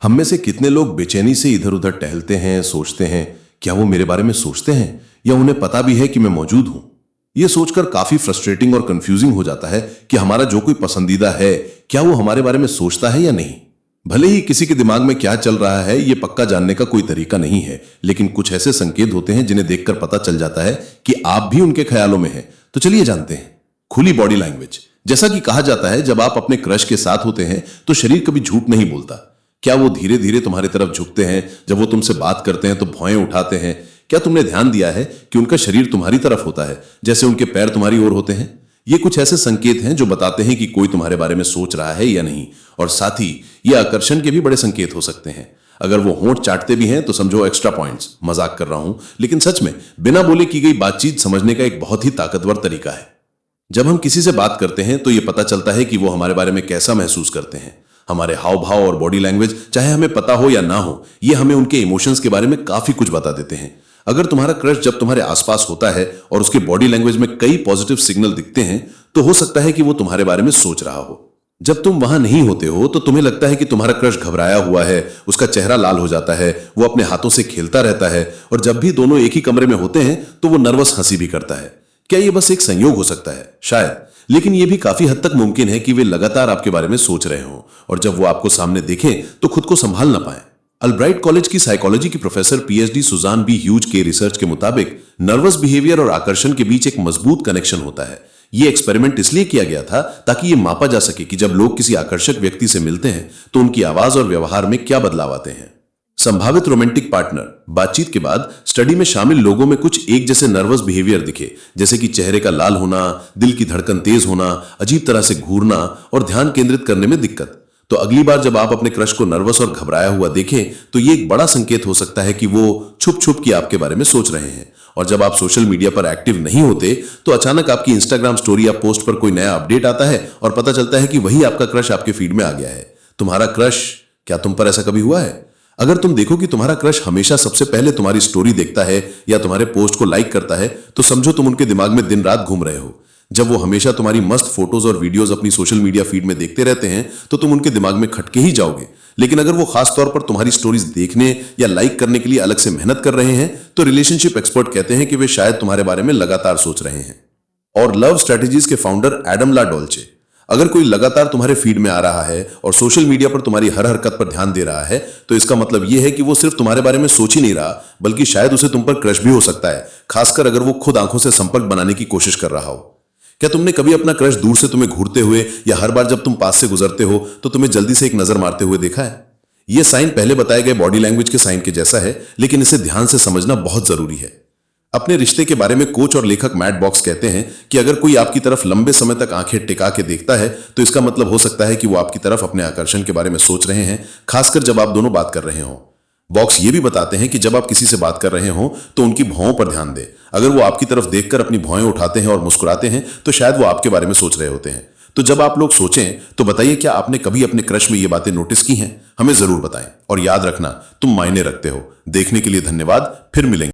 हम में से कितने लोग बेचैनी से इधर उधर टहलते हैं, सोचते हैं क्या वो मेरे बारे में सोचते हैं या उन्हें पता भी है कि मैं मौजूद हूं। यह सोचकर काफी फ्रस्ट्रेटिंग और कंफ्यूजिंग हो जाता है कि हमारा जो कोई पसंदीदा है क्या वो हमारे बारे में सोचता है या नहीं। भले ही किसी के दिमाग में क्या चल रहा है ये पक्का जानने का कोई तरीका नहीं है, लेकिन कुछ ऐसे संकेत होते हैं जिन्हें देखकर पता चल जाता है कि आप भी उनके ख्यालों में हैं। तो चलिए जानते हैं। खुली बॉडी लैंग्वेज। जैसा कि कहा जाता है जब आप अपने क्रश के साथ होते हैं तो शरीर कभी झूठ नहीं बोलता। क्या वो धीरे धीरे तुम्हारी तरफ झुकते हैं? जब वो तुमसे बात करते हैं तो भौएं उठाते हैं? क्या तुमने ध्यान दिया है कि उनका शरीर तुम्हारी तरफ होता है जैसे उनके पैर तुम्हारी ओर होते हैं? ये कुछ ऐसे संकेत हैं जो बताते हैं कि कोई तुम्हारे बारे में सोच रहा है या नहीं। और साथ ही ये आकर्षण के भी बड़े संकेत हो सकते हैं। अगर वो होंठ चाटते भी हैं तो समझो एक्स्ट्रा पॉइंट्स। मजाक कर रहा हूं, लेकिन सच में बिना बोले की गई बातचीत समझने का एक बहुत ही ताकतवर तरीका है। जब हम किसी से बात करते हैं तो ये पता चलता है कि वो हमारे बारे में कैसा महसूस करते हैं। हमारे हाव भाव और बॉडी लैंग्वेज, चाहे हमें पता हो या ना हो, ये हमें उनके इमोशंस के बारे में काफी कुछ बता देते हैं। अगर तुम्हारा क्रश जब तुम्हारे आसपास होता है और उसके बॉडी लैंग्वेज में कई पॉजिटिव सिग्नल दिखते हैं तो हो सकता है कि वो तुम्हारे बारे में सोच रहा हो। जब तुम वहां नहीं होते हो तो तुम्हें लगता है कि तुम्हारा क्रश घबराया हुआ है, उसका चेहरा लाल हो जाता है, वो अपने हाथों से खेलता रहता है, और जब भी दोनों एक ही कमरे में होते हैं तो वो नर्वस हंसी भी करता है। क्या ये बस एक संयोग हो सकता है? शायद, लेकिन यह भी काफी हद तक मुमकिन है कि वे लगातार आपके बारे में सोच रहे हों और जब वो आपको सामने देखें तो खुद को संभाल ना पाए। अल्ब्राइट कॉलेज की साइकोलॉजी की professor PhD Susan B Hughes के रिसर्च के मुताबिक नर्वस बिहेवियर और आकर्षण के बीच एक मजबूत कनेक्शन होता है। यह एक्सपेरिमेंट इसलिए किया गया था ताकि यह मापा जा सके कि जब लोग किसी आकर्षक व्यक्ति से मिलते हैं तो उनकी आवाज और व्यवहार में क्या बदलाव आते हैं। संभावित रोमांटिक पार्टनर बातचीत के बाद स्टडी में शामिल लोगों में कुछ एक जैसे नर्वस बिहेवियर दिखे, जैसे कि चेहरे का लाल होना, दिल की धड़कन तेज होना, अजीब तरह से घूरना और ध्यान केंद्रित करने में दिक्कत। तो अगली बार जब आप अपने क्रश को नर्वस और घबराया हुआ देखें तो ये एक बड़ा संकेत हो सकता है कि वो छुप छुप के आपके बारे में सोच रहे हैं। और जब आप सोशल मीडिया पर एक्टिव नहीं होते तो अचानक आपकी इंस्टाग्राम स्टोरी या पोस्ट पर कोई नया अपडेट आता है और पता चलता है कि वही आपका क्रश आपके फीड में आ गया है। तुम्हारा क्रश, क्या तुम पर ऐसा कभी हुआ है? अगर तुम देखो कि तुम्हारा क्रश हमेशा सबसे पहले तुम्हारी स्टोरी देखता है या तुम्हारे पोस्ट को लाइक करता है तो समझो तुम उनके दिमाग में दिन रात घूम रहे हो। जब वो हमेशा तुम्हारी मस्त फोटोज और वीडियोस अपनी सोशल मीडिया फीड में देखते रहते हैं तो तुम उनके दिमाग में खटके ही जाओगे। लेकिन अगर वो खास तौर पर तुम्हारी स्टोरीज देखने या लाइक करने के लिए अलग से मेहनत कर रहे हैं तो रिलेशनशिप एक्सपर्ट कहते हैं कि वे शायद तुम्हारे बारे में लगातार सोच रहे हैं। और लव स्ट्रेटेजीज के फाउंडर एडम ला डोल्चे, अगर कोई लगातार तुम्हारे फीड में आ रहा है और सोशल मीडिया पर तुम्हारी हर हरकत पर ध्यान दे रहा है तो इसका मतलब यह है कि वो सिर्फ तुम्हारे बारे में सोच ही नहीं रहा बल्कि शायद उसे तुम पर क्रश भी हो सकता है, खासकर अगर वो खुद आंखों से संपर्क बनाने की कोशिश कर रहा हो। क्या तुमने कभी अपना क्रश दूर से तुम्हें घूरते हुए या हर बार जब तुम पास से गुजरते हो तो तुम्हें जल्दी से एक नजर मारते हुए देखा है? यह साइन पहले बताए गए बॉडी लैंग्वेज के साइन के जैसा है, लेकिन इसे ध्यान से समझना बहुत जरूरी है। अपने रिश्ते के बारे में कोच और लेखक मैट बॉक्स कहते हैं कि अगर कोई आपकी तरफ लंबे समय तक आंखें टिका के देखता है तो इसका मतलब हो सकता है कि वो आपकी तरफ अपने आकर्षण के बारे में सोच रहे हैं, खासकर जब आप दोनों बात कर रहे हों। बॉक्स ये भी बताते हैं कि जब आप किसी से बात कर रहे हों तो उनकी भौं पर ध्यान दें। अगर वो आपकी तरफ देखकर अपनी भौएं उठाते हैं और मुस्कुराते हैं तो शायद वो आपके बारे में सोच रहे होते हैं। तो जब आप लोग सोचें तो बताइए, क्या आपने कभी अपने क्रश में ये बातें नोटिस की हैं? हमें जरूर बताएं और याद रखना, तुम मायने रखते हो। देखने के लिए धन्यवाद, फिर मिलेंगे।